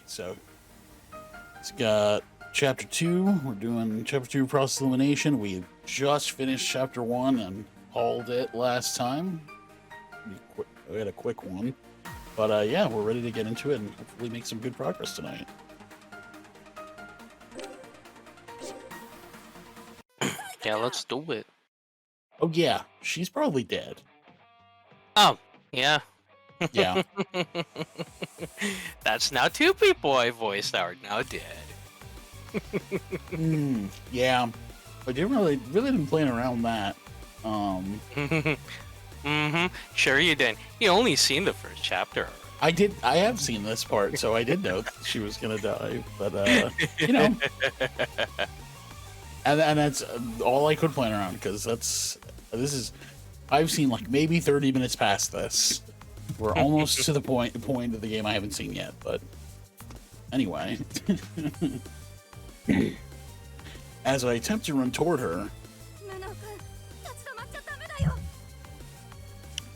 So it's got chapter 2. We're doing chapter 2 process elimination. We just finished chapter 1 and hauled it last time. We had a quick one. But yeah, we're ready to get into it and hopefully make some good progress tonight. Yeah, let's do it. Oh yeah, she's probably dead. Oh, yeah. Yeah. That's now two people I voiced are now dead. Yeah. I didn't really didn't plan around that. Sure you didn't. You only seen the first chapter. I have seen this part, so I did know she was gonna die, but you know. And that's all I could plan around, because I've seen like maybe 30 minutes past this. We're almost to the point of the game I haven't seen yet, but anyway. As I attempt to run toward her.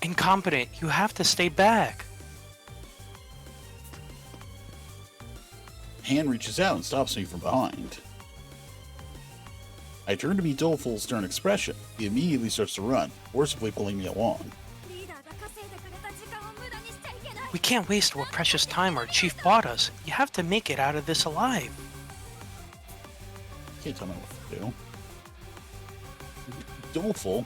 Incompetent, you have to stay back. Hand reaches out and stops me from behind. I turn to meet Doleful's stern expression. He immediately starts to run, forcibly pulling me along. We can't waste what precious time our chief bought us. You have to make it out of this alive. You can't tell me what to do. Doleful.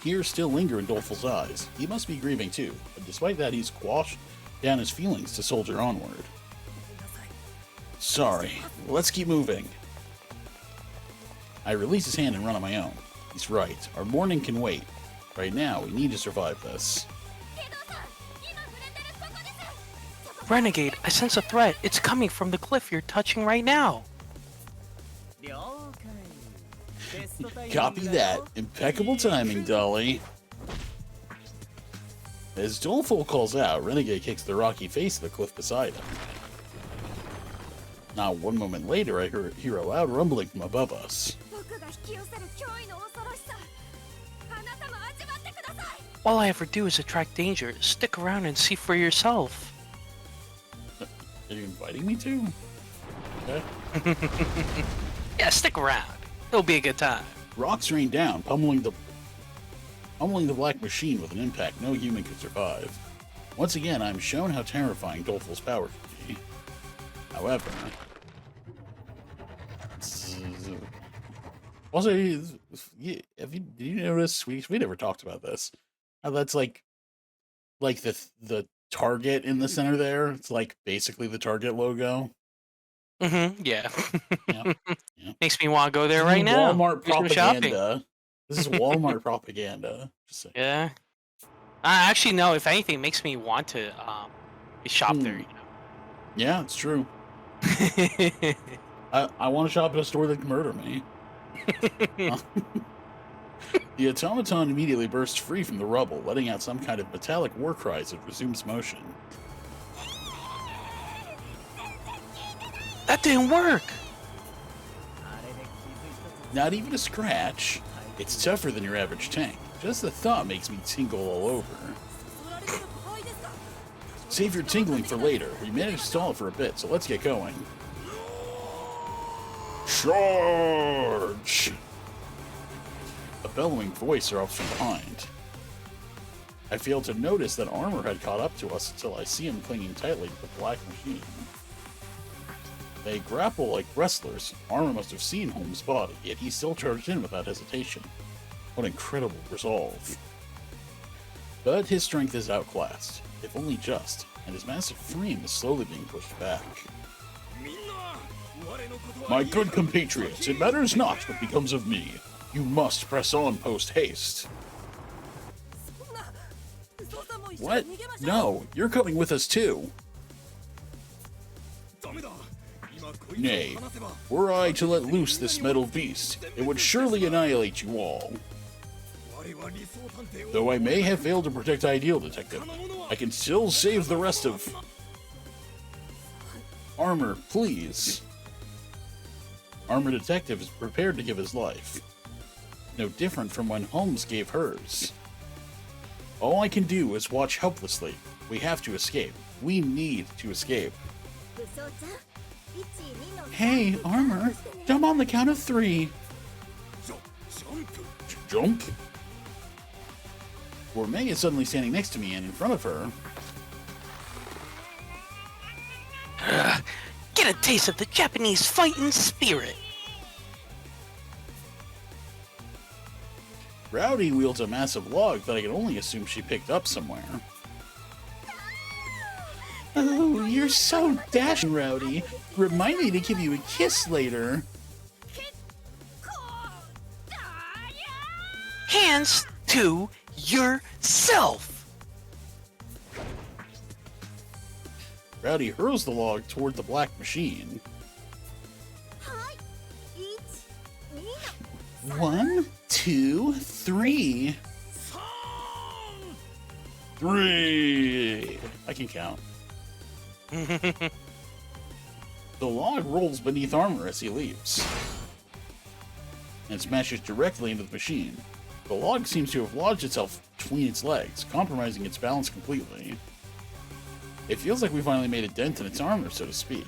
Tears still linger in Doleful's eyes. He must be grieving too, but despite that, he's quashed down his feelings to soldier onward. Sorry, let's keep moving. I release his hand and run on my own. He's right, our morning can wait. Right now, we need to survive this. Renegade, I sense a threat. It's coming from the cliff you're touching right now. Copy that. Impeccable timing, Dolly. As Doleful calls out, Renegade kicks the rocky face of the cliff beside him. Not one moment later, I hear a loud rumbling from above us. All I ever do is attract danger. Stick around and see for yourself. Are you inviting me to? Okay. Yeah, stick around. It'll be a good time. Rocks rain down, pummeling the black machine with an impact no human could survive. Once again, I'm shown how terrifying Doleful's power can be. However, also, did you notice we never talked about this? How that's like the Target in the center there. It's like basically the Target logo. Yeah. Yeah. Makes me want to go there right now. Walmart Do some shopping. propaganda. This is Walmart propaganda. Just saying. Yeah. Actually, no. If anything, it makes me want to shop there. You know? Yeah, it's true. I want to shop at a store that can murder me. The automaton immediately bursts free from the rubble, letting out some kind of metallic war cry as it resumes motion. That didn't work! Not even a scratch. It's tougher than your average tank. Just the thought makes me tingle all over. Save your tingling for later. We managed to stall it for a bit, so let's get going. Charge! A bellowing voice erupts from behind. I failed to notice that Armor had caught up to us until I see him clinging tightly to the black machine. They grapple like wrestlers. Armor must have seen Holmes' body, yet he still charged in without hesitation. What incredible resolve. But his strength is outclassed, if only just, and his massive frame is slowly being pushed back. My good compatriots, it matters not what becomes of me. You must press on post-haste. What? No, you're coming with us too. Nay, were I to let loose this metal beast, it would surely annihilate you all. Though I may have failed to protect Ideal Detective, I can still save the rest of... Armor, please. Armor Detective is prepared to give his life. No different from when Holmes gave hers. All I can do is watch helplessly, We have to escape. We need to escape. Hey, Armor, jump on the count of 3. Jump? Gourmet is suddenly standing next to me, and in front of her... Get a taste of the Japanese fighting spirit! Rowdy wields a massive log that I can only assume she picked up somewhere. Oh, you're so dashing, Rowdy. Remind me to give you a kiss later. Hands to yourself! Rowdy hurls the log toward the black machine. 1, 2, 3. 3. I can count. The log rolls beneath Armor as he leaps and smashes directly into the machine. The log seems to have lodged itself between its legs, compromising its balance completely. It feels like we finally made a dent in its armor, so to speak.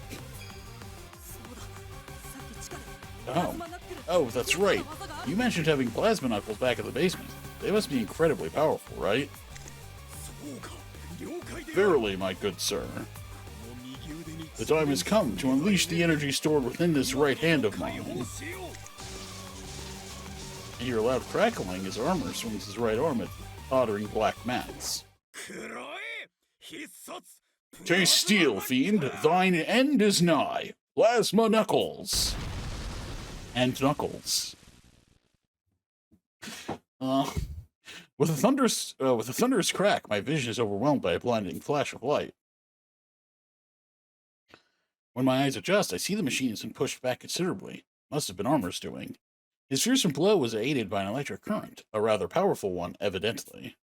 Oh, that's right. You mentioned having plasma knuckles back in the basement. They must be incredibly powerful, right? Verily, my good sir. The time has come to unleash the energy stored within this right hand of mine. I hear a loud crackling as Armor swings his right arm at tottering black mats. Taste steel, fiend. Thine end is nigh. Plasma knuckles. And knuckles. With a thunderous crack, my vision is overwhelmed by a blinding flash of light. When my eyes adjust, I see the machine has been pushed back considerably. Must have been Armor's doing. His fearsome blow was aided by an electric current, a rather powerful one, evidently.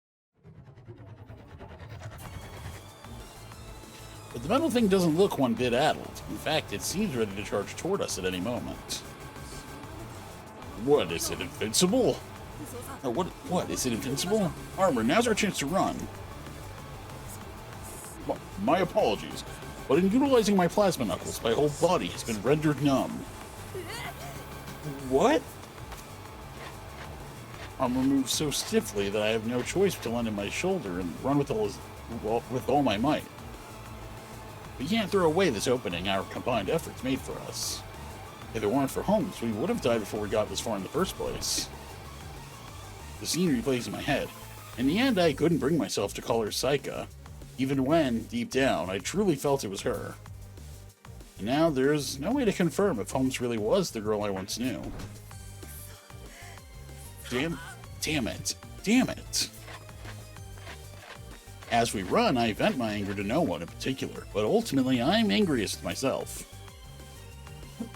But the metal thing doesn't look one bit addled. In fact, it seems ready to charge toward us at any moment. What, is it invincible? What, is it invincible? Armor, now's our chance to run. My apologies, but in utilizing my plasma knuckles, my whole body has been rendered numb. What? Armor moves so stiffly that I have no choice but to lend him my shoulder and run with all my might. We can't throw away this opening our combined efforts made for us. If it weren't for Holmes, we would have died before we got this far in the first place. The scene replays in my head. In the end, I couldn't bring myself to call her Saika, even when, deep down, I truly felt it was her. And now there's no way to confirm if Holmes really was the girl I once knew. Damn it. As we run, I vent my anger to no one in particular, but ultimately I'm angriest with myself.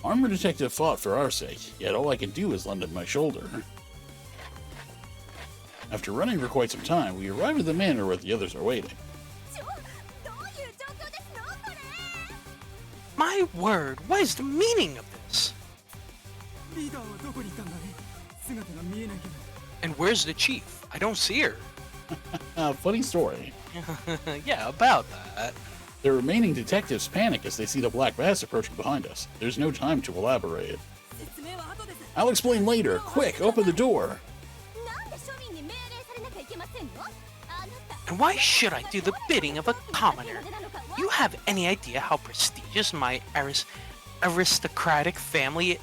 Armor Detective fought for our sake, yet all I can do is lend him my shoulder. After running for quite some time, we arrive at the manor where the others are waiting. My word, what is the meaning of this? And where's the chief? I don't see her. Funny story. Yeah, about that. The remaining detectives panic as they see the black mass approaching behind us. There's no time to elaborate. I'll explain later. Quick, open the door. And why should I do the bidding of a commoner? You have any idea how prestigious my aristocratic family?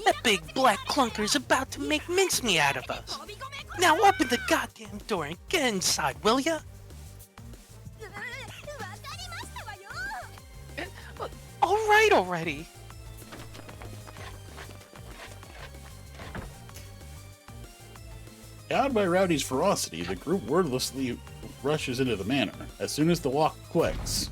That big black clunker is about to make mincemeat out of us. Now open the goddamn door and get inside, will ya? Alright already. Cowed by Rowdy's ferocity, the group wordlessly rushes into the manor as soon as the lock clicks.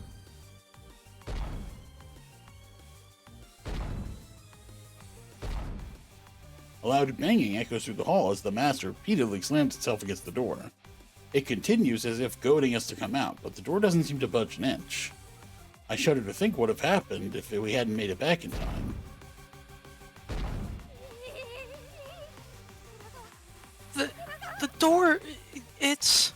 A loud banging echoes through the hall as the master repeatedly slams itself against the door. It continues as if goading us to come out, but the door doesn't seem to budge an inch. I shudder to think what would have happened if we hadn't made it back in time. The door, it's...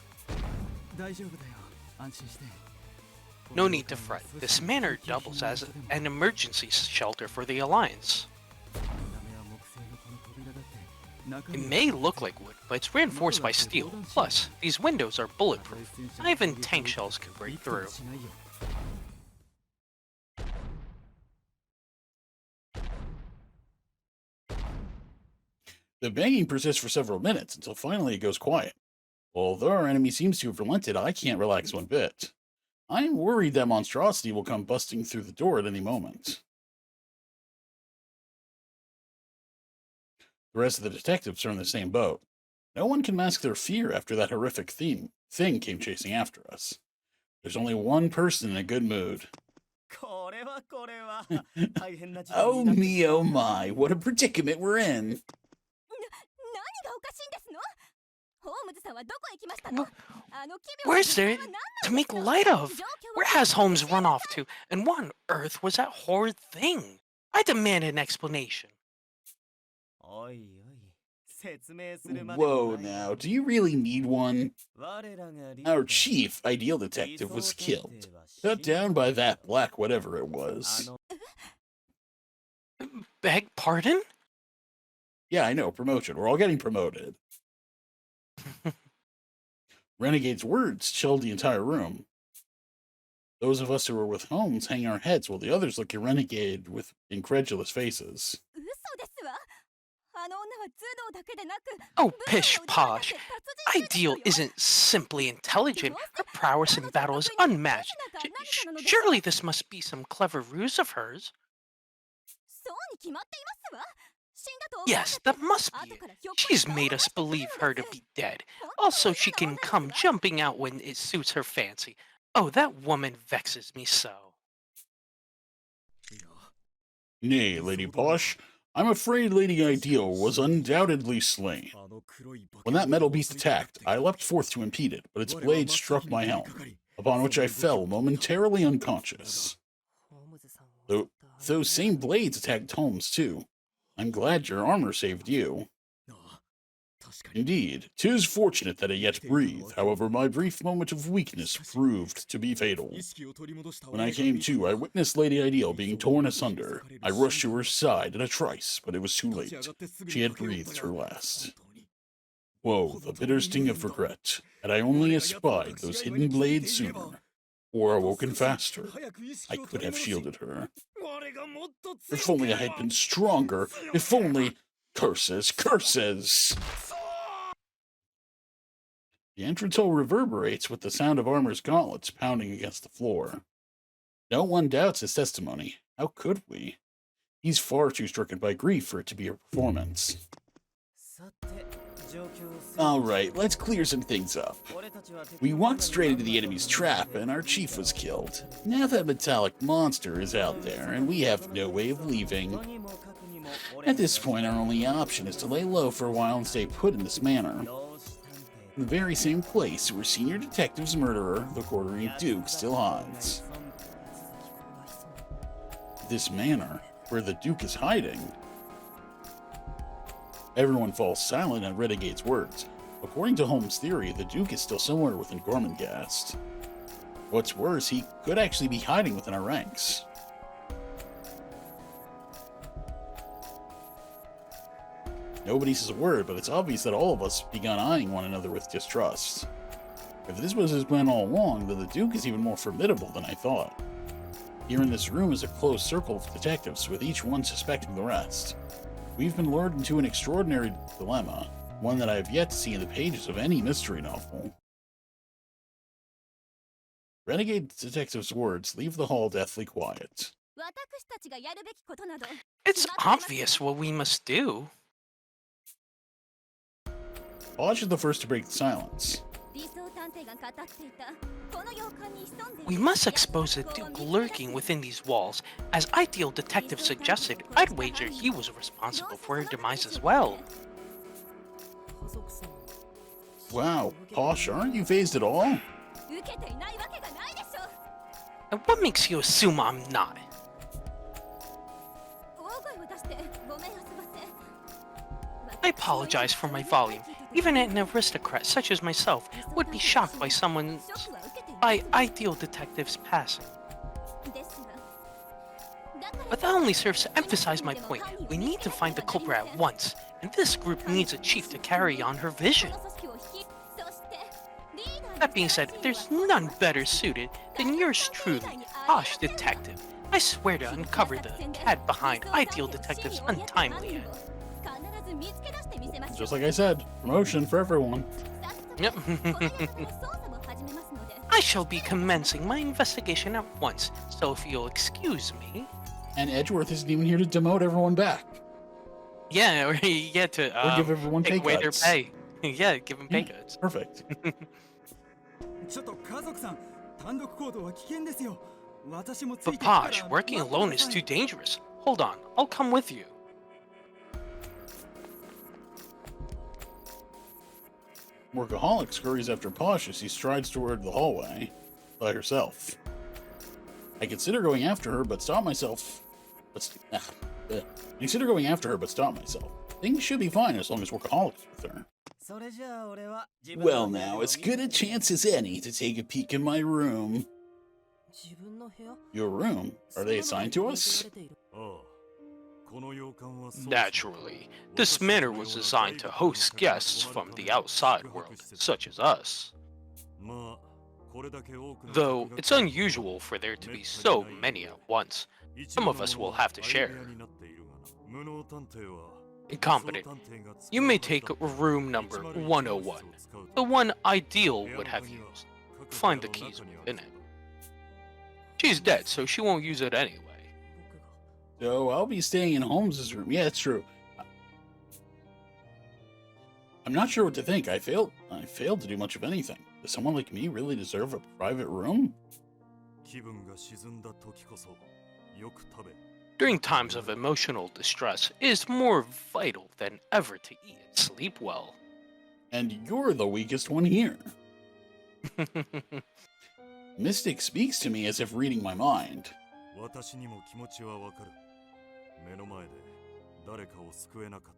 No need to fret. This manor doubles as an emergency shelter for the Alliance. It may look like wood, but it's reinforced by steel. Plus, these windows are bulletproof. Not even tank shells can break through. The banging persists for several minutes until finally it goes quiet. Although our enemy seems to have relented, I can't relax one bit. I'm worried that monstrosity will come busting through the door at any moment. The rest of the detectives are in the same boat. No one can mask their fear after that horrific thing came chasing after us. There's only one person in a good mood. Oh me, oh my, what a predicament we're in. Where's there to make light of? Where has Holmes run off to? And what on earth was that horrid thing? I demand an explanation. Whoa now, do you really need one? Our chief, ideal detective, was killed. Cut down by that black whatever it was. Beg pardon? Yeah, I know, promotion. We're all getting promoted. Renegade's words chilled the entire room. Those of us who were with Holmes hang our heads while the others look at Renegade with incredulous faces. Oh, pish posh. Ideal isn't simply intelligent. Her prowess in battle is unmatched. Surely this must be some clever ruse of hers. Yes, that must be it. She's made us believe her to be dead. Also, she can come jumping out when it suits her fancy. Oh, that woman vexes me so. Nay, Lady Posh, I'm afraid Lady Ideal was undoubtedly slain. When that metal beast attacked, I leapt forth to impede it, but its blade struck my helm, upon which I fell momentarily unconscious. Those same blades attacked Holmes, too. I'm glad your armor saved you. Indeed, 'tis fortunate that I yet breathe. However, my brief moment of weakness proved to be fatal. When I came to, I witnessed Lady Ideal being torn asunder. I rushed to her side in a trice, but it was too late. She had breathed her last. Whoa, the bitter sting of regret. Had I only espied those hidden blades sooner, or awoken faster, I could have shielded her. If only I had been stronger. If only... Curses, curses! The entrance hall reverberates with the sound of Armor's gauntlets pounding against the floor. No one doubts his testimony. How could we? He's far too stricken by grief for it to be a performance. Alright, let's clear some things up. We walked straight into the enemy's trap, and our chief was killed. Now that metallic monster is out there, and we have no way of leaving. At this point, our only option is to lay low for a while and stay put in this manor. The very same place where Senior Detective's murderer, the Quartering Duke, still hides. This manor, where the Duke is hiding. Everyone falls silent at Renegade's words. According to Holmes' theory, the Duke is still somewhere within Gormenghast. What's worse, he could actually be hiding within our ranks. Nobody says a word, but it's obvious that all of us have begun eyeing one another with distrust. If this was his plan all along, then the Duke is even more formidable than I thought. Here in this room is a close circle of detectives, with each one suspecting the rest. We've been lured into an extraordinary dilemma, one that I have yet to see in the pages of any mystery novel. Renegade Detective's words leave the hall deathly quiet. It's obvious what we must do. Posh is the first to break the silence. We must expose the Duke lurking within these walls. As Ideal Detective suggested, I'd wager he was responsible for her demise as well. Wow, Posh, aren't you phased at all? And what makes you assume I'm not? I apologize for my volume. Even an aristocrat such as myself would be shocked by ideal detectives passing. But that only serves to emphasize my point. We need to find the culprit at once, and this group needs a chief to carry on her vision. That being said, there's none better suited than yours truly, Posh Detective. I swear to uncover the cat behind Ideal Detective's untimely end. Just like I said, promotion for everyone. Yep. I shall be commencing my investigation at once, so if you'll excuse me. And Edgeworth isn't even here to demote everyone back. Yeah, or to or give everyone pay take away their cuts. pay. Yeah, give them pay cuts. Perfect. But Posh, working alone is too dangerous. Hold on, I'll come with you. Workaholic scurries after Posh as he strides toward the hallway by herself. I consider going after her, but stop myself. Consider going after her, but stop myself. Things should be fine as long as Workaholic's with her. Well now, as good a chance as any to take a peek in my room. Your room? Are they assigned to us? Naturally, this manor was designed to host guests from the outside world, such as us. Though it's unusual for there to be so many at once, some of us will have to share. Incompetent, you may take room number 101, the one Ideal would have used. Find the keys within it. She's dead, so she won't use it anyway. So I'll be staying in Holmes's room. Yeah, it's true. I'm not sure what to think. I failed to do much of anything. Does someone like me really deserve a private room? During times of emotional distress, it is more vital than ever to eat and sleep well. And you're the weakest one here. Mystic speaks to me as if reading my mind.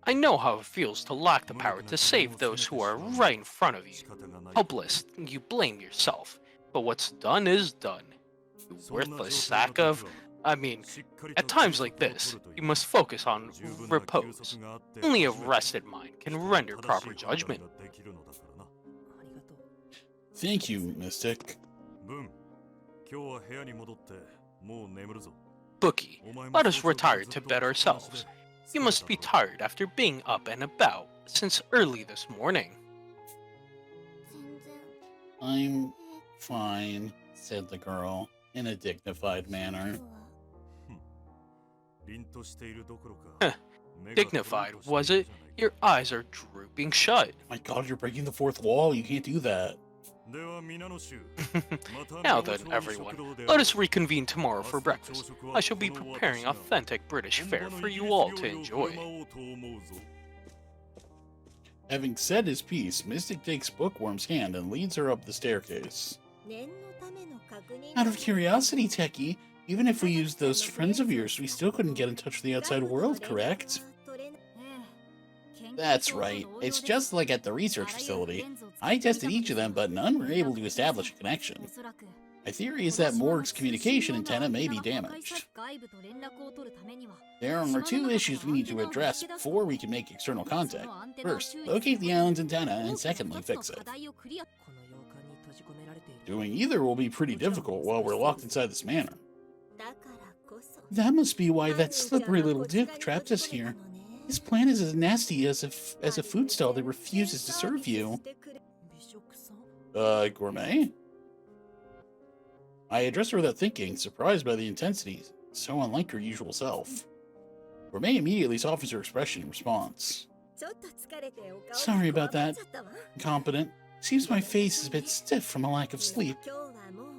I know how it feels to lack the power to save those who are right in front of you. Helpless, you blame yourself. But what's done is done. You worthless sack of... at times like this, you must focus on repose. Only a rested mind can render proper judgment. Thank you, Mystic. Bookie, let us retire to bed ourselves. You must be tired after being up and about since early this morning. I'm fine, said the girl, in a dignified manner. Dignified, was it? Your eyes are drooping shut. My god, you're breaking the fourth wall. You can't do that. Now then, everyone, let us reconvene tomorrow for breakfast. I shall be preparing authentic British fare for you all to enjoy. Having said his piece, Mystic takes Bookworm's hand and leads her up the staircase. Out of curiosity, Techie, even if we used those friends of yours, we still couldn't get in touch with the outside world, correct? That's right. It's just like at the research facility. I tested each of them, but none were able to establish a connection. My theory is that Morg's communication antenna may be damaged. There are two issues we need to address before we can make external contact. First, locate the island's antenna, and secondly, fix it. Doing either will be pretty difficult while we're locked inside this manor. That must be why that slippery little dick trapped us here. His plan is as nasty as a food stall that refuses to serve you. Gourmet? I addressed her without thinking, surprised by the intensity, so unlike her usual self. Gourmet immediately softens her expression in response. Sorry about that. Incompetent. Seems my face is a bit stiff from a lack of sleep.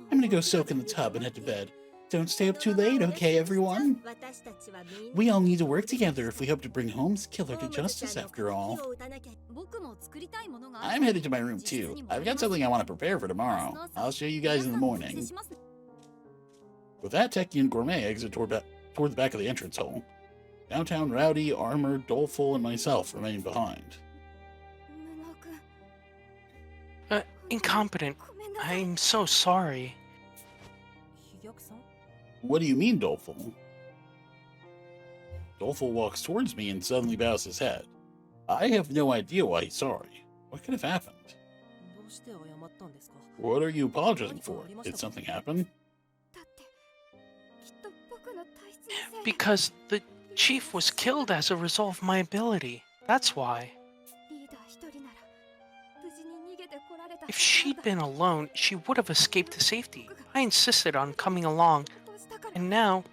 I'm gonna go soak in the tub and head to bed. Don't stay up too late, okay, everyone? We all need to work together if we hope to bring Holmes' killer to justice, after all. I'm headed to my room, too. I've got something I want to prepare for tomorrow. I'll show you guys in the morning. With that, Techie and Gourmet exit toward the back of the entrance hall. Downtown Rowdy, Armored, Doleful, and myself remain behind. Incompetent. I'm so sorry. What do you mean, Doleful? Doleful walks towards me and suddenly bows his head. I have no idea why he's sorry. What could have happened? What are you apologizing for? Did something happen? Because the chief was killed as a result of my ability. That's why. If she'd been alone, she would have escaped to safety. I insisted on coming along, and now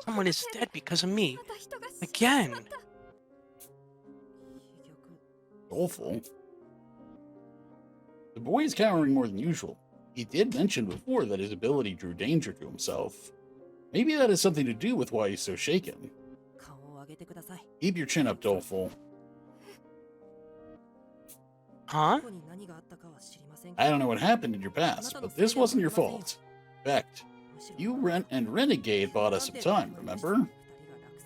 someone is dead because of me. Again. Doleful? The boy is cowering more than usual. He did mention before that his ability drew danger to himself. Maybe that has something to do with why he's so shaken. Keep your chin up, Doleful. Huh? I don't know what happened in your past, but this wasn't your fault. In fact, you and Renegade bought us some time, remember?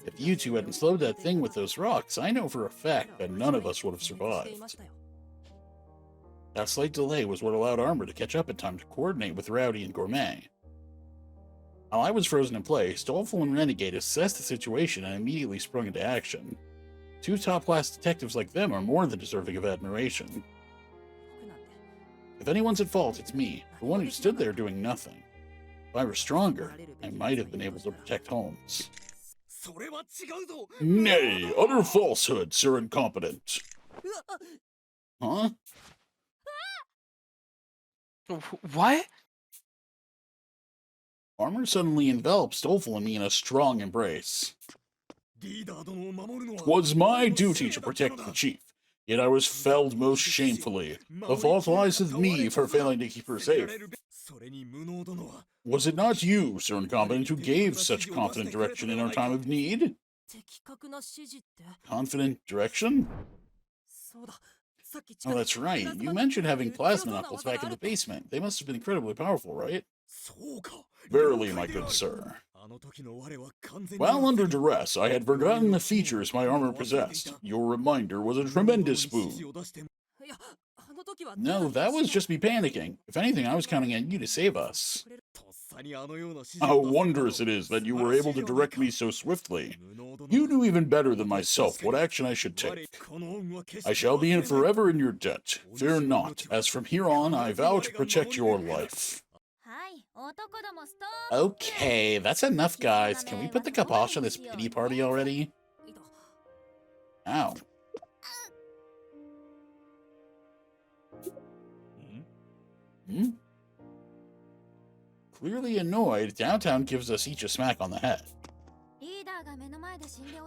If you two hadn't slowed that thing with those rocks, I know for a fact that none of us would have survived. That slight delay was what allowed Armor to catch up in time to coordinate with Rowdy and Gourmet. While I was frozen in place, Doleful and Renegade assessed the situation and immediately sprung into action. Two top-class detectives like them are more than deserving of admiration. If anyone's at fault, it's me, the one who stood there doing nothing. If I were stronger, I might have been able to protect Holmes. Nay, utter falsehood, Sir Incompetent. Huh? What? Armor suddenly envelops Doleful and me in a strong embrace. 'Twas my duty to protect the chief, yet I was felled most shamefully. The fault lies with me for failing to keep her safe. Was it not you, Sir Incompetent, who gave such confident direction in our time of need? Confident direction? Oh, that's right. You mentioned having plasma knuckles back in the basement. They must have been incredibly powerful, right? Verily, my good sir. While under duress, I had forgotten the features my armor possessed. Your reminder was a tremendous boon. No, that was just me panicking. If anything, I was counting on you to save us. How wondrous it is that you were able to direct me so swiftly. You knew even better than myself what action I should take. I shall be in forever in your debt. Fear not, as from here on I vow to protect your life. Okay, that's enough, guys. Can we put the kibosh on this pity party already? Ow. Hmm? Clearly annoyed, Downtown gives us each a smack on the head.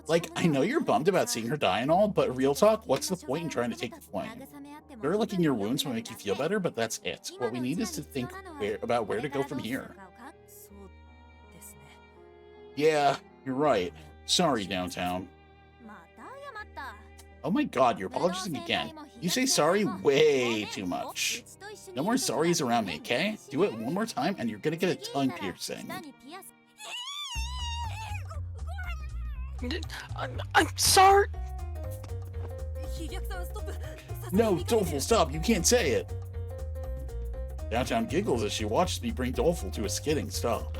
Like, I know you're bummed about seeing her die and all, but real talk, what's the point in trying to take the blame? Sure, licking your wounds will make you feel better, but that's it. What we need is to think about where to go from here. Yeah, you're right. Sorry, Downtown. Oh my god, you're apologizing again. You say sorry way too much. No more sorries around me, okay? Do it one more time and you're gonna get a tongue piercing. I'm sorry. No, Doleful, stop. You can't say it. Downtown giggles as she watches me bring Doleful to a skidding stop.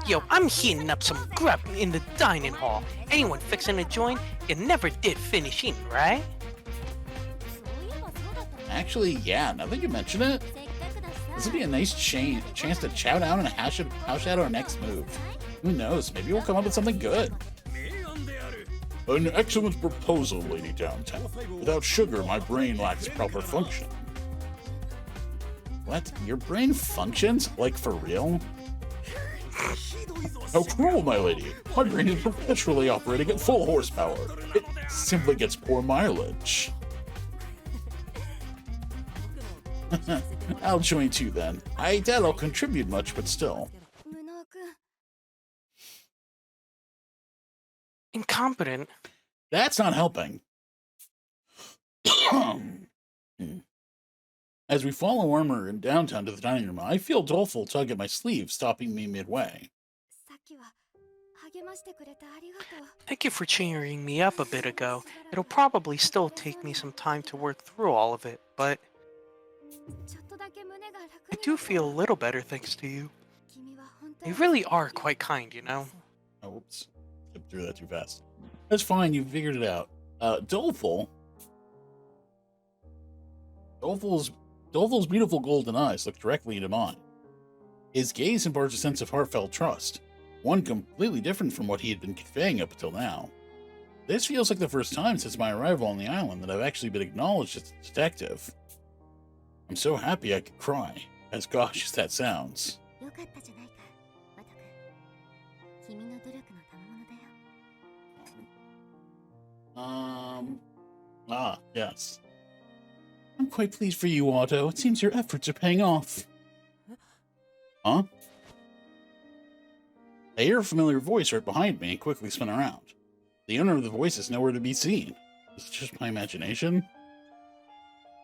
Yo, I'm heating up some grub in the dining hall. Anyone fixing a joint? You never did finish eating, right? Actually, yeah, now that you mention it, this would be a nice chance to chow down and hash out our next move. Who knows, maybe we'll come up with something good. An excellent proposal, Lady Downtown. Without sugar, my brain lacks proper function. What? Your brain functions? Like, for real? How cruel, my lady! My brain is perpetually operating at full horsepower. It simply gets poor mileage. I'll join too then. I doubt I'll contribute much, but still. Incompetent. That's not helping. As we follow Armor in Downtown to the dining room, I feel Doleful tug at my sleeve, stopping me midway. Thank you for cheering me up a bit ago. It'll probably still take me some time to work through all of it, but I do feel a little better thanks to you. You really are quite kind, you know? Oh, whoops. Skipped through that too fast. That's fine, you figured it out. Doleful's beautiful golden eyes look directly into mine. His gaze imparts a sense of heartfelt trust, one completely different from what he had been conveying up until now. This feels like the first time since my arrival on the island that I've actually been acknowledged as a detective. I'm so happy I could cry, as gosh as that sounds. Yes. I'm quite pleased for you, Otto. It seems your efforts are paying off. Huh? I hear a familiar voice right behind me and quickly spin around. The owner of the voice is nowhere to be seen. Is it just my imagination?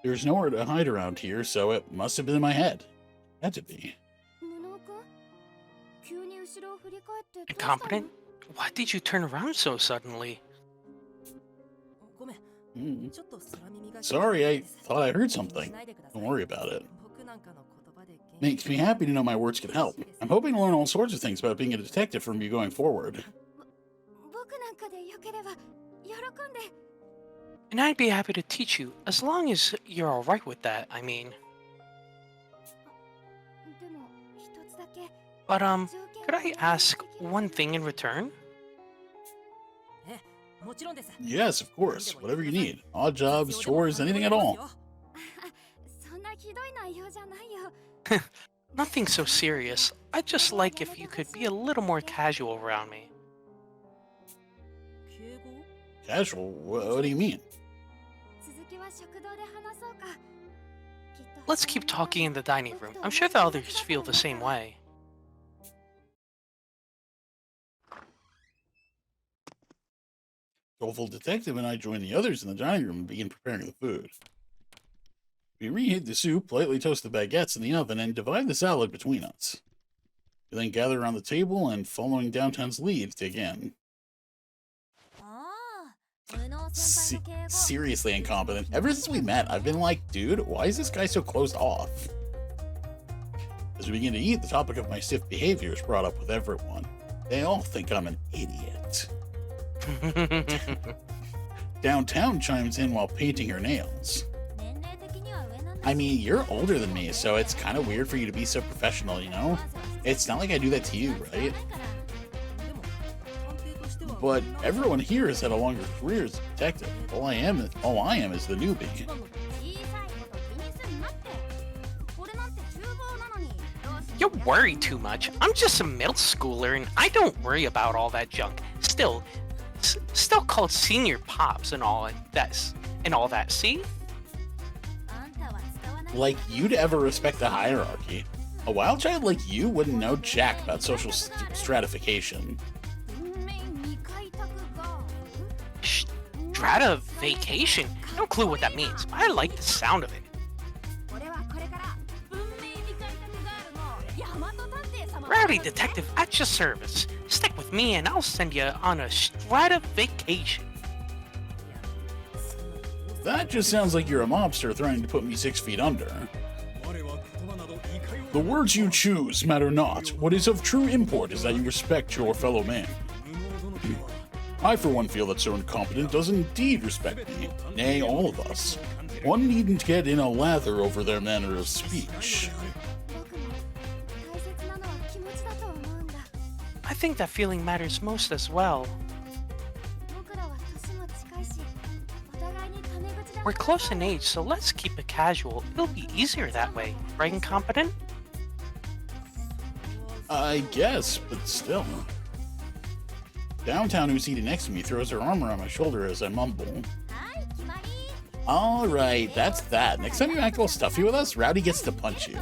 There's nowhere to hide around here, so it must have been in my head. Had to be. Incompetent? Why did you turn around so suddenly? Sorry, I thought I heard something. Don't worry about it. Makes me happy to know my words can help. I'm hoping to learn all sorts of things about being a detective from you going forward. And I'd be happy to teach you, as long as you're alright with that, I mean. But, could I ask one thing in return? Yes, of course. Whatever you need. Odd jobs, chores, anything at all. Nothing so serious. I'd just like if you could be a little more casual around me. Casual? What do you mean? Let's keep talking in the dining room. I'm sure the others feel the same way. Doleful Detective and I join the others in the dining room and begin preparing the food. We reheat the soup, lightly toast the baguettes in the oven, and divide the salad between us. We then gather around the table and, following Downtown's lead, dig in. Seriously incompetent. Ever since we met, I've been like, dude, why is this guy so closed off? As we begin to eat, the topic of my stiff behavior is brought up with everyone. They all think I'm an idiot. Downtown chimes in while painting her nails. I mean, you're older than me, so it's kind of weird for you to be so professional, you know? It's not like I do that to you, right? But everyone here has had a longer career as a detective. All I am is the newbie. You worry too much. I'm just a middle schooler and I don't worry about all that junk. Still called senior pops and all that, see? Like you'd ever respect the hierarchy. A wild child like you wouldn't know jack about social stratification. Stratification? No clue what that means. I like the sound of it. Rowdy detective at your service. Stick with me and I'll send you on a stratification. That just sounds like you're a mobster threatening to put me 6 feet under. The words you choose matter not. What is of true import is that you respect your fellow man. I, for one, feel that so incompetent does indeed respect me, nay, all of us. One needn't get in a lather over their manner of speech. I think that feeling matters most as well. We're close in age, so let's keep it casual. It'll be easier that way, right, incompetent? I guess, but still. Downtown, who's seated next to me, throws her arm around my shoulder as I mumble. Alright, that's that. Next time you act all stuffy with us, Rowdy gets to punch you.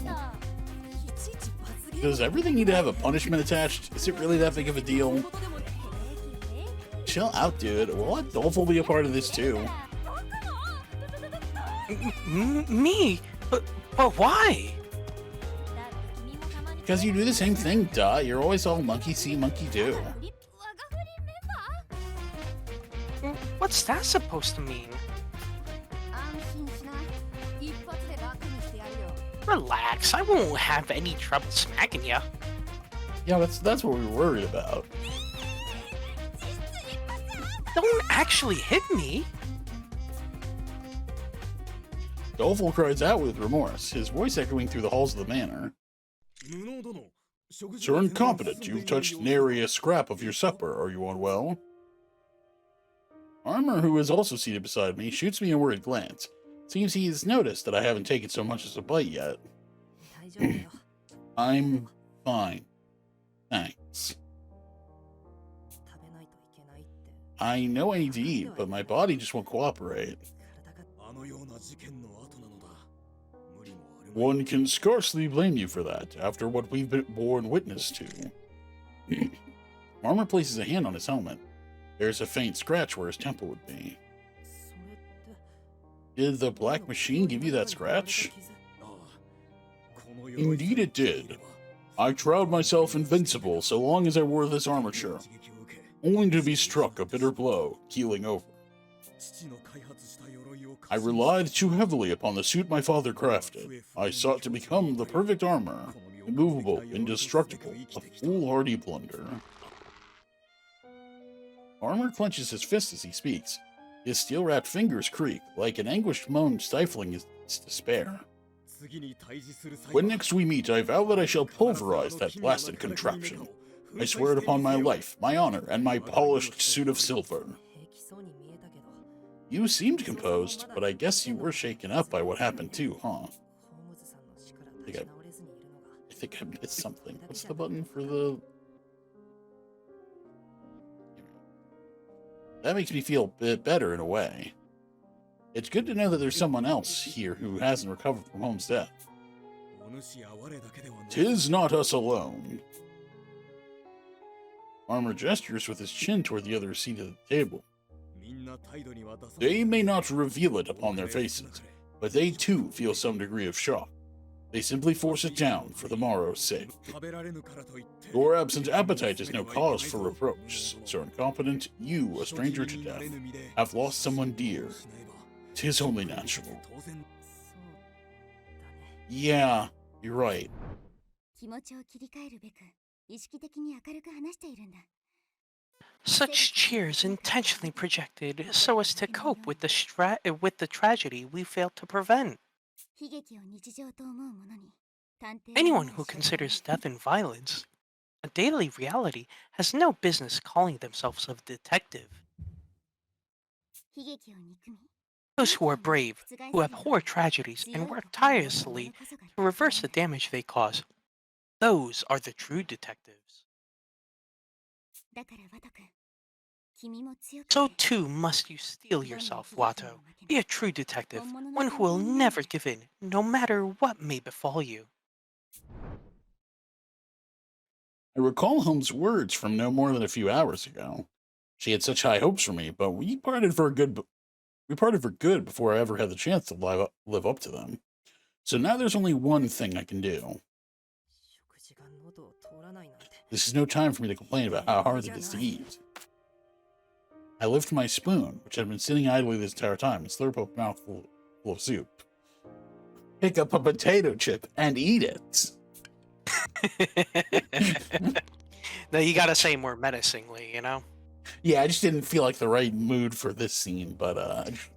Does everything need to have a punishment attached? Is it really that big of a deal? Chill out, dude. We'll let Doleful be a part of this too. Me? But why? Because you do the same thing, duh. You're always all monkey see, monkey do. What's that supposed to mean? Relax, I won't have any trouble smacking you. Yeah, that's what we were worried about. Don't actually hit me. Dolful cries out with remorse, his voice echoing through the halls of the manor. Sir Incompetent, you've touched nary a scrap of your supper. Are you unwell? Armor, who is also seated beside me, shoots me a worried glance. Seems he's noticed that I haven't taken so much as a bite yet. I'm fine. Thanks. I know I need to eat, but my body just won't cooperate. One can scarcely blame you for that, after what we've been borne witness to. Armor places a hand on his helmet. There's a faint scratch where his temple would be. Did the black machine give you that scratch? Indeed it did. I trowed myself invincible so long as I wore this armature, only to be struck a bitter blow, keeling over. I relied too heavily upon the suit my father crafted. I sought to become the perfect armor, immovable, indestructible, a foolhardy blunder. Armor clenches his fist as he speaks. His steel-wrapped fingers creak, like an anguished moan stifling his despair. When next we meet, I vow that I shall pulverize that blasted contraption. I swear it upon my life, my honor, and my polished suit of silver. You seemed composed, but I guess you were shaken up by what happened too, huh? I think I missed something. What's the button for the... That makes me feel a bit better in a way. It's good to know that there's someone else here who hasn't recovered from Holmes' death. 'Tis not us alone. Armor gestures with his chin toward the other seat of the table. They may not reveal it upon their faces, but they too feel some degree of shock. They simply force it down for the morrow's sake. Your absent appetite is no cause for reproach, Sir Incompetent. You, a stranger to death, have lost someone dear. 'Tis only natural. Yeah, you're right. Such cheers intentionally projected so as to cope with the tragedy we failed to prevent. Anyone who considers death and violence a daily reality has no business calling themselves a detective. Those who are brave, who abhor tragedies and work tirelessly to reverse the damage they cause, those are the true detectives. So too must you steel yourself, Watto. Be a true detective, one who will never give in, no matter what may befall you. I recall Holmes' words from no more than a few hours ago. She had such high hopes for me, but we parted for good before I ever had the chance to live up to them. So now there's only one thing I can do. This is no time for me to complain about how hard it is to eat. I lift my spoon, which had been sitting idly this entire time, and slurp up a mouthful of soup. Pick up a potato chip and eat it. Now you gotta say more menacingly, you know? Yeah, I just didn't feel like the right mood for this scene, but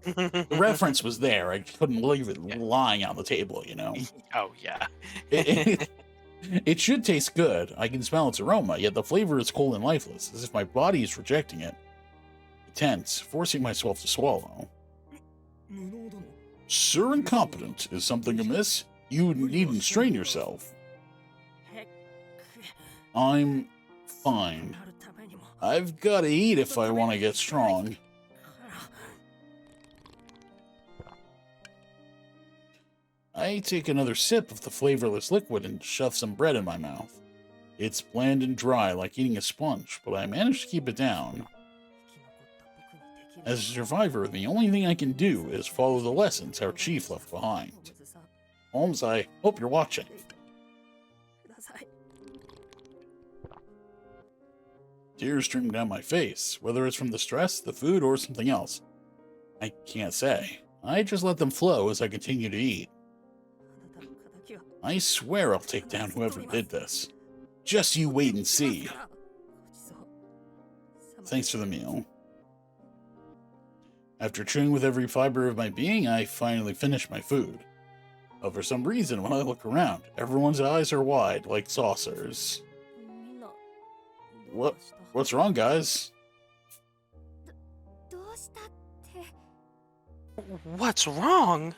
the reference was there. I couldn't leave it lying on the table, you know? Oh, yeah. It should taste good. I can smell its aroma, yet the flavor is cold and lifeless, as if my body is rejecting it. Tense, forcing myself to swallow. Sir Incompetent, is something amiss? You needn't strain yourself. I'm fine. I've got to eat if I want to get strong. I take another sip of the flavorless liquid and shove some bread in my mouth. It's bland and dry, like eating a sponge, but I manage to keep it down. As a survivor, the only thing I can do is follow the lessons our chief left behind. Holmes, I hope you're watching. Tears stream down my face, whether it's from the stress, the food, or something else. I can't say. I just let them flow as I continue to eat. I swear I'll take down whoever did this. Just you wait and see. Thanks for the meal. After chewing with every fiber of my being, I finally finish my food. But for some reason, when I look around, everyone's eyes are wide, like saucers. What's wrong, guys? What's wrong?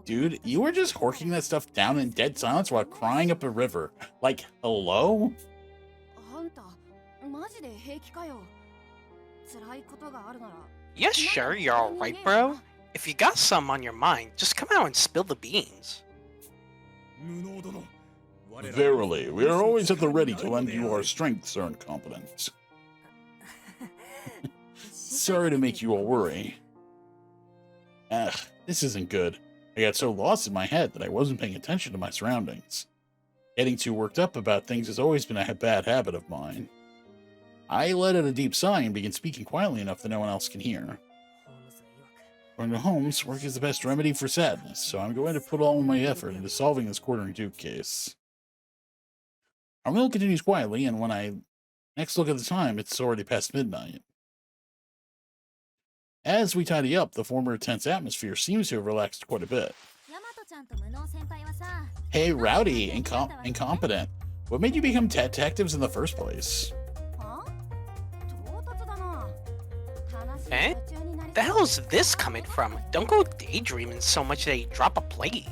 Dude, you were just horking that stuff down in dead silence while crying up a river. Like, hello? Yes, sure, you're alright, bro. If you got some on your mind, just come out and spill the beans. Verily, we are always at the ready to lend you our strength, Sir Incompetent. Sorry to make you all worry. This isn't good. I got so lost in my head that I wasn't paying attention to my surroundings. Getting too worked up about things has always been a bad habit of mine. I let out a deep sigh and began speaking quietly enough that no one else can hear. According to Holmes, work is the best remedy for sadness, so I'm going to put all my effort into solving this quartering Duke case. Our meal continues quietly, and when I next look at the time, it's already past midnight. As we tidy up, the former tense atmosphere seems to have relaxed quite a bit. Hey, Rowdy, Incompetent. What made you become detectives in the first place? Eh? The hell is this coming from? Don't go daydreaming so much that you drop a plate.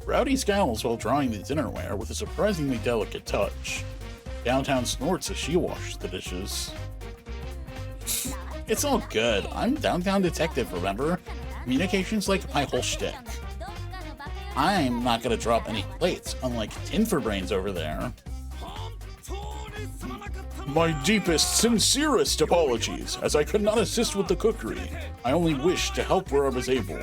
Rowdy scowls while drying the dinnerware with a surprisingly delicate touch. Downtown snorts as she washes the dishes. It's all good. I'm downtown detective, remember? Communication's like my whole shtick. I'm not gonna drop any plates, unlike Tin for Brains over there. My deepest, sincerest apologies, as I could not assist with the cookery. I only wished to help where I was able.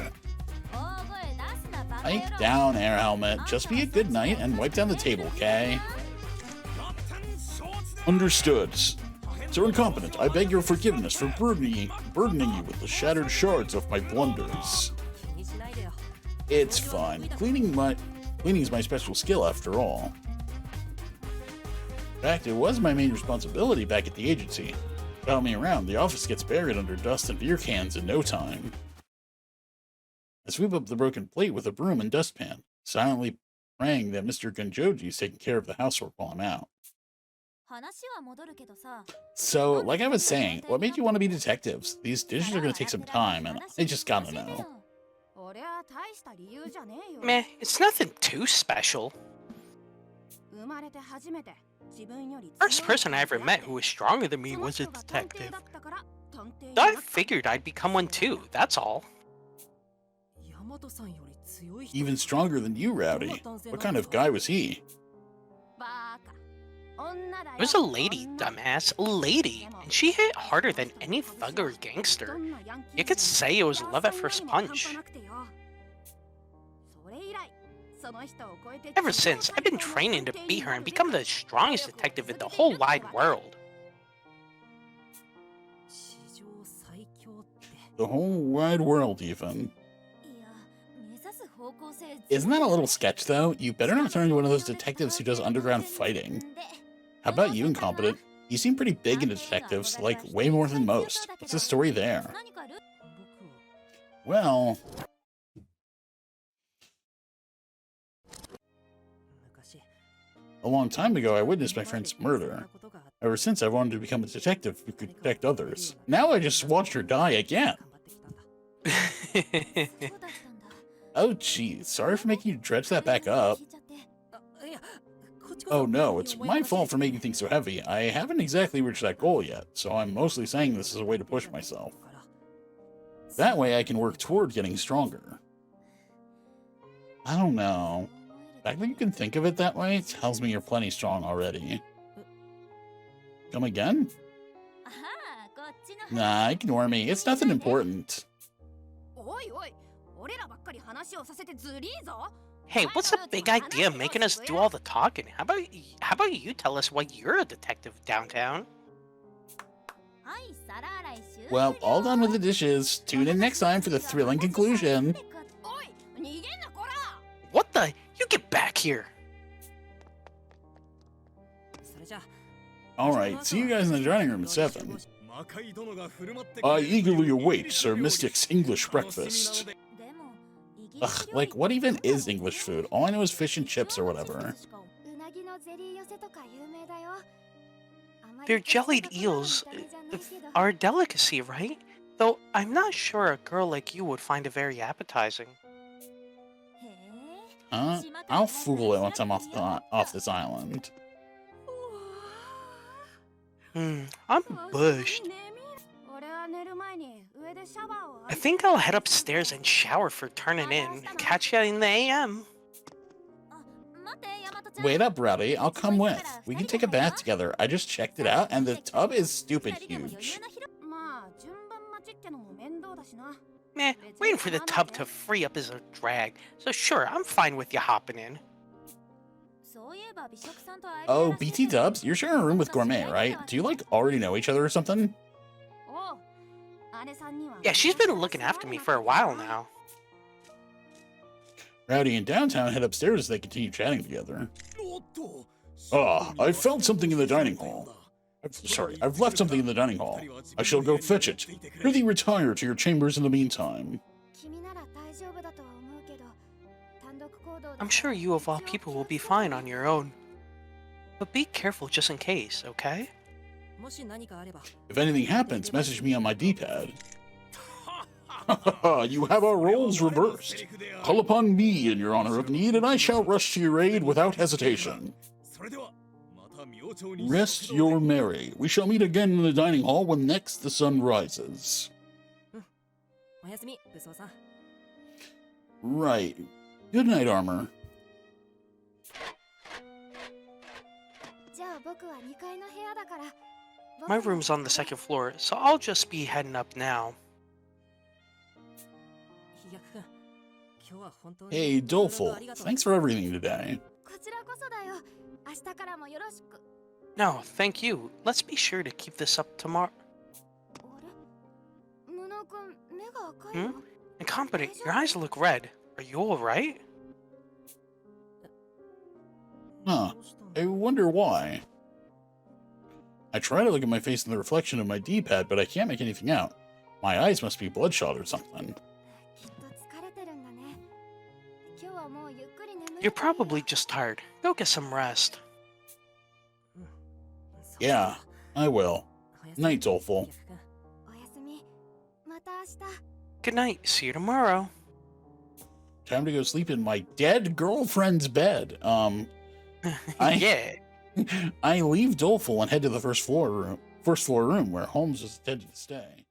Pipe down, Air Helmet. Just be a good knight and wipe down the table, okay? Understood. Sir Incompetent, I beg your forgiveness for burdening you with the shattered shards of my blunders. It's fine. Cleaning is my special skill after all. In fact, it was my main responsibility back at the agency. Without me around, the office gets buried under dust and beer cans in no time. I sweep up the broken plate with a broom and dustpan, silently praying that Mr. Gunjoji's taking care of the housework while I'm out. So, like I was saying, what made you want to be detectives? These dishes are going to take some time, and I just gotta know. Meh, it's nothing too special. First person I ever met who was stronger than me was a detective. I figured I'd become one too, that's all. Even stronger than you, Rowdy. What kind of guy was he? It was a lady, dumbass. A lady. And she hit harder than any thug or gangster. You could say it was love at first punch. Ever since, I've been training to beat her and become the strongest detective in the whole wide world. The whole wide world, even. Isn't that a little sketch, though? You better not turn into one of those detectives who does underground fighting. How about you, Incompetent? You seem pretty big into detectives, like way more than most. What's the story there? Well... a long time ago, I witnessed my friend's murder. Ever since, I've wanted to become a detective who could protect others. Now I just watched her die again. Oh, geez. Sorry for making you dredge that back up. Oh no, it's my fault for making things so heavy. I haven't exactly reached that goal yet, so I'm mostly saying this as a way to push myself. That way I can work toward getting stronger. I don't know. The fact that you can think of it that way tells me you're plenty strong already. Come again? Nah, ignore me. It's nothing important. Hey, what's the big idea of making us do all the talking? How about you tell us why you're a detective downtown? Well, all done with the dishes. Tune in next time for the thrilling conclusion. What the? You get back here! Alright, see you guys in the dining room at 7. I eagerly await Sir Mystic's English breakfast. Ugh, like, what even is English food? All I know is fish and chips or whatever. Their jellied eels are a delicacy, right? Though I'm not sure a girl like you would find it very appetizing. Huh? I'll fool it once I'm off this island. I'm bushed. I think I'll head upstairs and shower for turning in. Catch ya in the AM. Wait up, Rowdy. I'll come with. We can take a bath together. I just checked it out, and the tub is stupid huge. Meh, waiting for the tub to free up is a drag. So sure, I'm fine with you hopping in. Oh, BT Dubs, you're sharing a room with Gourmet, right? Do you, like, already know each other or something? Yeah, she's been looking after me for a while now. Rowdy and Downtown head upstairs as they continue chatting together. Ah, I found something in the dining hall. I've left something in the dining hall. I shall go fetch it. Prithee retire to your chambers in the meantime. I'm sure you of all people will be fine on your own. But be careful just in case, okay? If anything happens, message me on my D-pad. You have our roles reversed. Call upon me in your honor of need, and I shall rush to your aid without hesitation. Rest your merry. We shall meet again in the dining hall when next the sun rises. Right. Good night, Armor. My room's on the second floor, so I'll just be heading up now. Hey, Doleful. Thanks for everything today. No, thank you. Let's be sure to keep this up tomorrow. Incompetent, your eyes look red. Are you alright? Huh. I wonder why. I try to look at my face in the reflection of my D-pad, but I can't make anything out. My eyes must be bloodshot or something. You're probably just tired. Go get some rest. Yeah, I will. Night, Doleful. Good night. See you tomorrow. Time to go sleep in my dead girlfriend's bed. Yeah. I leave Doleful and head to the first floor room where Holmes is intended to stay.